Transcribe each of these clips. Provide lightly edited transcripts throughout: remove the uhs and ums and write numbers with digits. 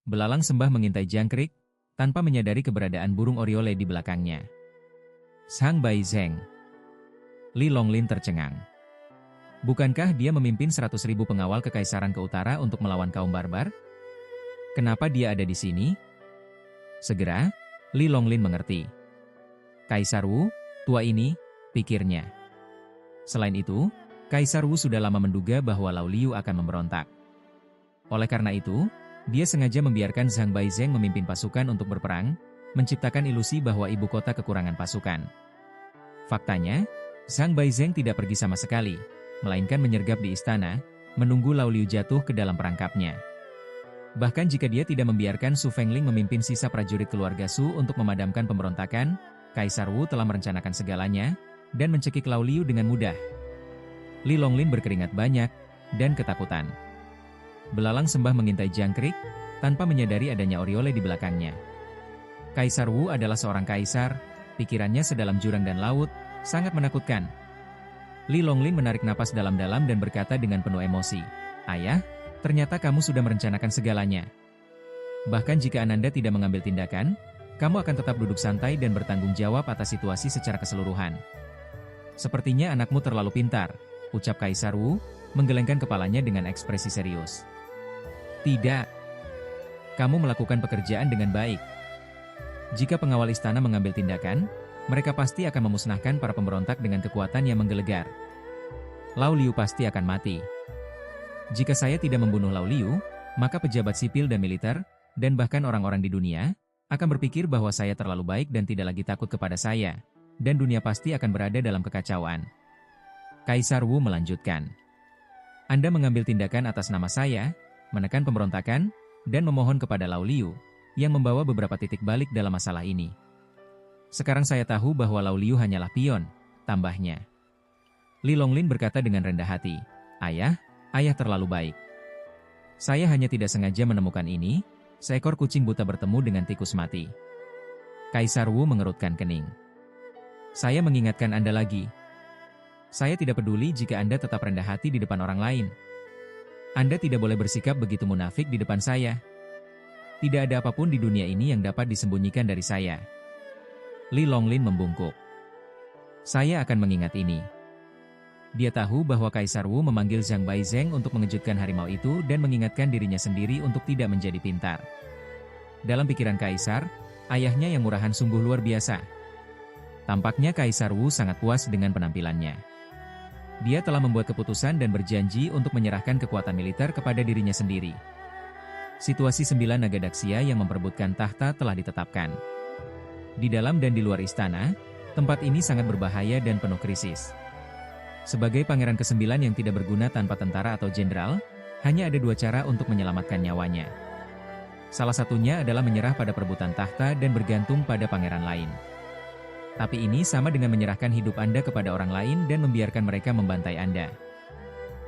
Belalang sembah mengintai jangkrik, tanpa menyadari keberadaan burung oriole di belakangnya. Zhang Baizheng. Li Longlin tercengang. Bukankah dia memimpin 100.000 pengawal kekaisaran ke utara untuk melawan kaum barbar? Kenapa dia ada di sini? Segera, Li Longlin mengerti. Kaisar Wu, tua ini, pikirnya. Selain itu, Kaisar Wu sudah lama menduga bahwa Lao Liu akan memberontak. Oleh karena itu, dia sengaja membiarkan Zhang Baizheng memimpin pasukan untuk berperang, menciptakan ilusi bahwa ibu kota kekurangan pasukan. Faktanya, Zhang Baizheng tidak pergi sama sekali, melainkan menyergap di istana, menunggu Lao Liu jatuh ke dalam perangkapnya. Bahkan jika dia tidak membiarkan Su Fengling memimpin sisa prajurit keluarga Su untuk memadamkan pemberontakan, Kaisar Wu telah merencanakan segalanya, dan mencekik Lao Liu dengan mudah. Li Longlin berkeringat banyak, dan ketakutan. Belalang sembah mengintai jangkrik, tanpa menyadari adanya oriole di belakangnya. Kaisar Wu adalah seorang kaisar, pikirannya sedalam jurang dan laut, sangat menakutkan. Li Longlin menarik napas dalam-dalam dan berkata dengan penuh emosi, "Ayah, ternyata kamu sudah merencanakan segalanya. Bahkan jika Ananda tidak mengambil tindakan, kamu akan tetap duduk santai dan bertanggung jawab atas situasi secara keseluruhan." "Sepertinya anakmu terlalu pintar," ucap Kaisar Wu, menggelengkan kepalanya dengan ekspresi serius. "Tidak. Kamu melakukan pekerjaan dengan baik. Jika pengawal istana mengambil tindakan, mereka pasti akan memusnahkan para pemberontak dengan kekuatan yang menggelegar. Lao Liu pasti akan mati. Jika saya tidak membunuh Lao Liu, maka pejabat sipil dan militer, dan bahkan orang-orang di dunia, akan berpikir bahwa saya terlalu baik dan tidak lagi takut kepada saya, dan dunia pasti akan berada dalam kekacauan." Kaisar Wu melanjutkan, "Anda mengambil tindakan atas nama saya, menekan pemberontakan, dan memohon kepada Lao Liu, yang membawa beberapa titik balik dalam masalah ini. Sekarang saya tahu bahwa Lao Liu hanyalah pion," tambahnya. Li Longlin berkata dengan rendah hati, "Ayah terlalu baik. Saya hanya tidak sengaja menemukan ini, seekor kucing buta bertemu dengan tikus mati." Kaisar Wu mengerutkan kening. "Saya mengingatkan Anda lagi. Saya tidak peduli jika Anda tetap rendah hati di depan orang lain. Anda tidak boleh bersikap begitu munafik di depan saya. Tidak ada apapun di dunia ini yang dapat disembunyikan dari saya." Li Longlin membungkuk. "Saya akan mengingat ini." Dia tahu bahwa Kaisar Wu memanggil Zhang Baizheng untuk mengejutkan harimau itu dan mengingatkan dirinya sendiri untuk tidak menjadi pintar. Dalam pikiran Kaisar, ayahnya yang murahan sungguh luar biasa. Tampaknya Kaisar Wu sangat puas dengan penampilannya. Dia telah membuat keputusan dan berjanji untuk menyerahkan kekuatan militer kepada dirinya sendiri. Situasi 9 naga Daxia yang memperebutkan tahta telah ditetapkan. Di dalam dan di luar istana, tempat ini sangat berbahaya dan penuh krisis. Sebagai pangeran ke-9 yang tidak berguna tanpa tentara atau jenderal, hanya ada 2 cara untuk menyelamatkan nyawanya. Salah satunya adalah menyerah pada perebutan tahta dan bergantung pada pangeran lain. Tapi ini sama dengan menyerahkan hidup Anda kepada orang lain dan membiarkan mereka membantai Anda.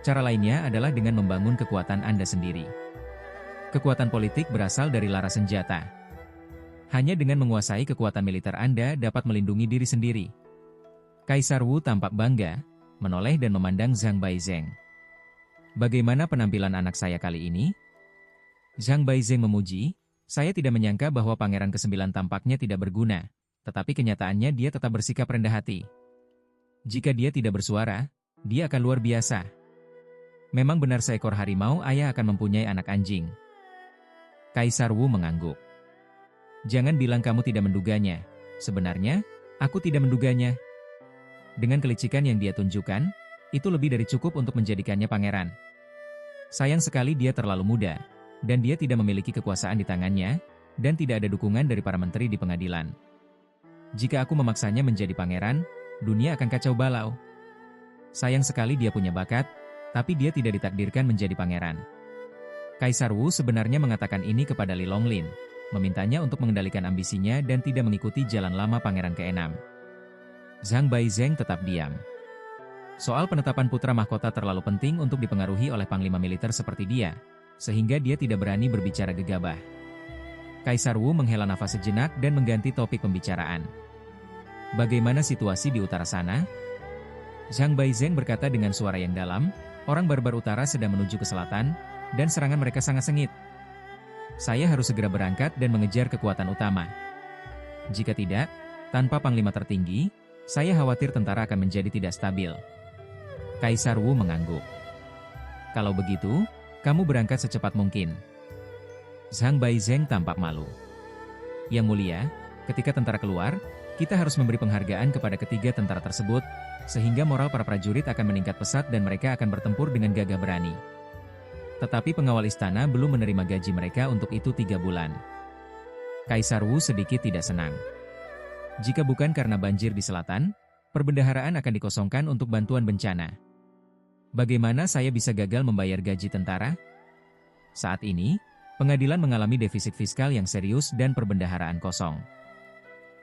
Cara lainnya adalah dengan membangun kekuatan Anda sendiri. Kekuatan politik berasal dari laras senjata. Hanya dengan menguasai kekuatan militer Anda dapat melindungi diri sendiri. Kaisar Wu tampak bangga, menoleh dan memandang Zhang Baizheng. "Bagaimana penampilan anak saya kali ini?" Zhang Baizheng memuji, "Saya tidak menyangka bahwa pangeran ke-9 tampaknya tidak berguna. Tetapi kenyataannya dia tetap bersikap rendah hati. Jika dia tidak bersuara, dia akan luar biasa. Memang benar seekor harimau ayah akan mempunyai anak anjing." Kaisar Wu mengangguk. "Jangan bilang kamu tidak menduganya. Sebenarnya, aku tidak menduganya." Dengan kelicikan yang dia tunjukkan, itu lebih dari cukup untuk menjadikannya pangeran. Sayang sekali dia terlalu muda, dan dia tidak memiliki kekuasaan di tangannya, dan tidak ada dukungan dari para menteri di pengadilan. Jika aku memaksanya menjadi pangeran, dunia akan kacau balau. Sayang sekali dia punya bakat, tapi dia tidak ditakdirkan menjadi pangeran." Kaisar Wu sebenarnya mengatakan ini kepada Li Longlin, memintanya untuk mengendalikan ambisinya dan tidak mengikuti jalan lama pangeran ke-6. Zhang Baizheng tetap diam. Soal penetapan putra mahkota terlalu penting untuk dipengaruhi oleh panglima militer seperti dia, sehingga dia tidak berani berbicara gegabah. Kaisar Wu menghela nafas sejenak dan mengganti topik pembicaraan. "Bagaimana situasi di utara sana?" Zhang Baizheng berkata dengan suara yang dalam, "Orang barbar utara sedang menuju ke selatan, dan serangan mereka sangat sengit. Saya harus segera berangkat dan mengejar kekuatan utama. Jika tidak, tanpa panglima tertinggi, saya khawatir tentara akan menjadi tidak stabil. Kaisar Wu mengangguk. Kalau begitu, kamu berangkat secepat mungkin. Zhang Baizheng tampak malu. Yang mulia, ketika tentara keluar, kita harus memberi penghargaan kepada ketiga tentara tersebut, sehingga moral para prajurit akan meningkat pesat dan mereka akan bertempur dengan gagah berani. Tetapi pengawal istana belum menerima gaji mereka untuk itu 3 bulan. Kaisar Wu sedikit tidak senang. Jika bukan karena banjir di selatan, perbendaharaan akan dikosongkan untuk bantuan bencana. Bagaimana saya bisa gagal membayar gaji tentara? Saat ini, pengadilan mengalami defisit fiskal yang serius dan perbendaharaan kosong.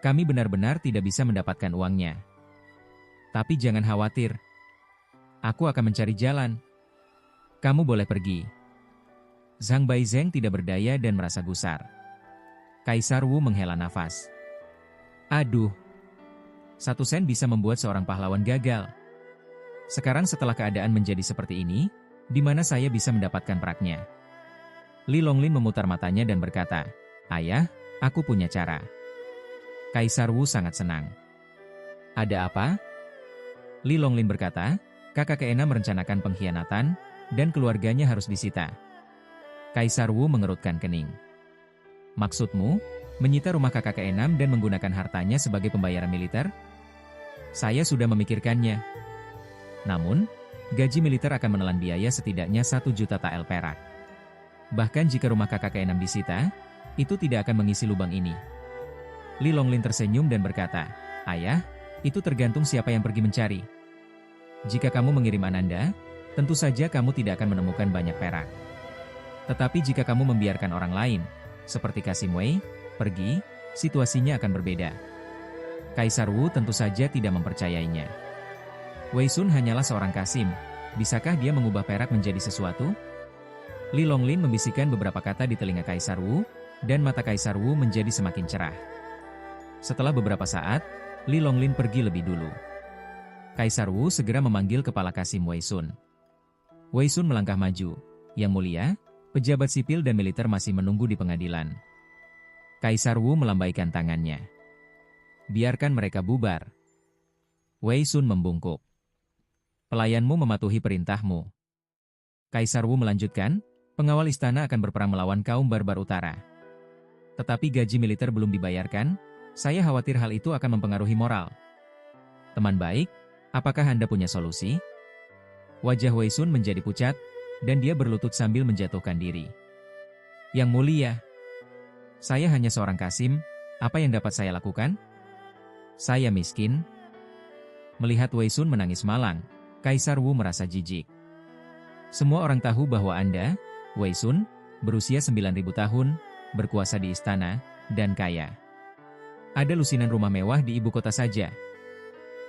Kami benar-benar tidak bisa mendapatkan uangnya. Tapi jangan khawatir. Aku akan mencari jalan. Kamu boleh pergi. Zhang Baizheng tidak berdaya dan merasa gusar. Kaisar Wu menghela nafas. Aduh. 1 sen bisa membuat seorang pahlawan gagal. Sekarang setelah keadaan menjadi seperti ini, di mana saya bisa mendapatkan peraknya? Li Longlin memutar matanya dan berkata, Ayah, aku punya cara. Kaisar Wu sangat senang. Ada apa? Li Longlin berkata, kakak keenam merencanakan pengkhianatan, dan keluarganya harus disita. Kaisar Wu mengerutkan kening. Maksudmu, menyita rumah kakak keenam dan menggunakan hartanya sebagai pembayaran militer? Saya sudah memikirkannya. Namun, gaji militer akan menelan biaya setidaknya 1 juta tael perak. Bahkan jika rumah kakak keenam disita, itu tidak akan mengisi lubang ini. Li Longlin tersenyum dan berkata, Ayah, itu tergantung siapa yang pergi mencari. Jika kamu mengirim Ananda, tentu saja kamu tidak akan menemukan banyak perak. Tetapi jika kamu membiarkan orang lain, seperti Kasim Wei, pergi, situasinya akan berbeda. Kaisar Wu tentu saja tidak mempercayainya. Wei Sun hanyalah seorang Kasim, bisakah dia mengubah perak menjadi sesuatu? Li Longlin membisikkan beberapa kata di telinga Kaisar Wu, dan mata Kaisar Wu menjadi semakin cerah. Setelah beberapa saat, Li Longlin pergi lebih dulu. Kaisar Wu segera memanggil kepala Kasim Wei Sun. Wei Sun melangkah maju. Yang mulia, pejabat sipil dan militer masih menunggu di pengadilan. Kaisar Wu melambaikan tangannya. Biarkan mereka bubar. Wei Sun membungkuk. Pelayanmu mematuhi perintahmu. Kaisar Wu melanjutkan, pengawal istana akan berperang melawan kaum barbar utara. Tetapi gaji militer belum dibayarkan, saya khawatir hal itu akan mempengaruhi moral. Teman baik, apakah Anda punya solusi? Wajah Wei Sun menjadi pucat, dan dia berlutut sambil menjatuhkan diri. Yang mulia, saya hanya seorang Kasim, apa yang dapat saya lakukan? Saya miskin. Melihat Wei Sun menangis malang, Kaisar Wu merasa jijik. Semua orang tahu bahwa Anda, Wei Sun, berusia 9.000 tahun, berkuasa di istana, dan kaya. Ada lusinan rumah mewah di ibu kota saja.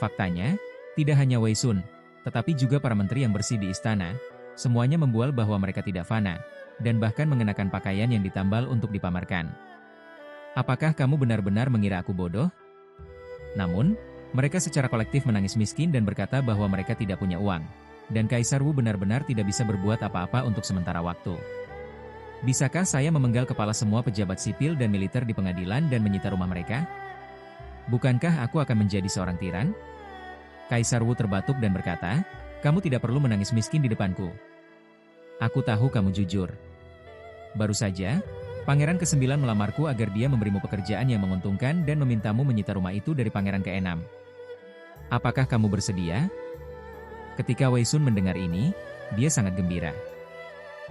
Faktanya, tidak hanya Wei Sun, tetapi juga para menteri yang bersih di istana, semuanya membual bahwa mereka tidak fana, dan bahkan mengenakan pakaian yang ditambal untuk dipamerkan. Apakah kamu benar-benar mengira aku bodoh? Namun, mereka secara kolektif menangis miskin dan berkata bahwa mereka tidak punya uang, dan Kaisar Wu benar-benar tidak bisa berbuat apa-apa untuk sementara waktu. Bisakah saya memenggal kepala semua pejabat sipil dan militer di pengadilan dan menyita rumah mereka? Bukankah aku akan menjadi seorang tiran? Kaisar Wu terbatuk dan berkata, kamu tidak perlu menangis miskin di depanku. Aku tahu kamu jujur. Baru saja, Pangeran ke-9 melamarku agar dia memberimu pekerjaan yang menguntungkan dan memintamu menyita rumah itu dari Pangeran ke-6. Apakah kamu bersedia? Ketika Wei Sun mendengar ini, dia sangat gembira.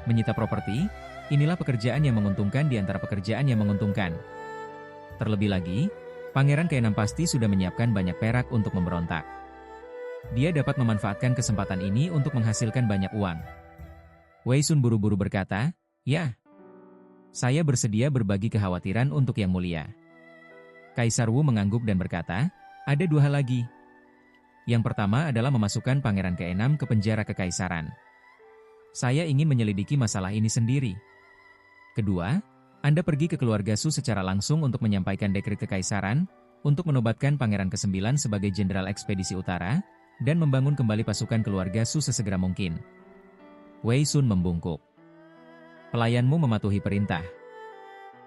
Menyita properti, inilah pekerjaan yang menguntungkan di antara pekerjaan yang menguntungkan. Terlebih lagi, Pangeran ke-6 pasti sudah menyiapkan banyak perak untuk memberontak. Dia dapat memanfaatkan kesempatan ini untuk menghasilkan banyak uang. Wei Sun buru-buru berkata, ya, saya bersedia berbagi kekhawatiran untuk Yang Mulia. Kaisar Wu mengangguk dan berkata, ada 2 hal lagi. Yang pertama adalah memasukkan Pangeran ke-6 ke penjara kekaisaran. Saya ingin menyelidiki masalah ini sendiri. Kedua, Anda pergi ke keluarga Su secara langsung untuk menyampaikan dekret kekaisaran, untuk menobatkan Pangeran ke-9 sebagai Jenderal Ekspedisi Utara, dan membangun kembali pasukan keluarga Su sesegera mungkin. Wei Sun membungkuk. Pelayanmu mematuhi perintah.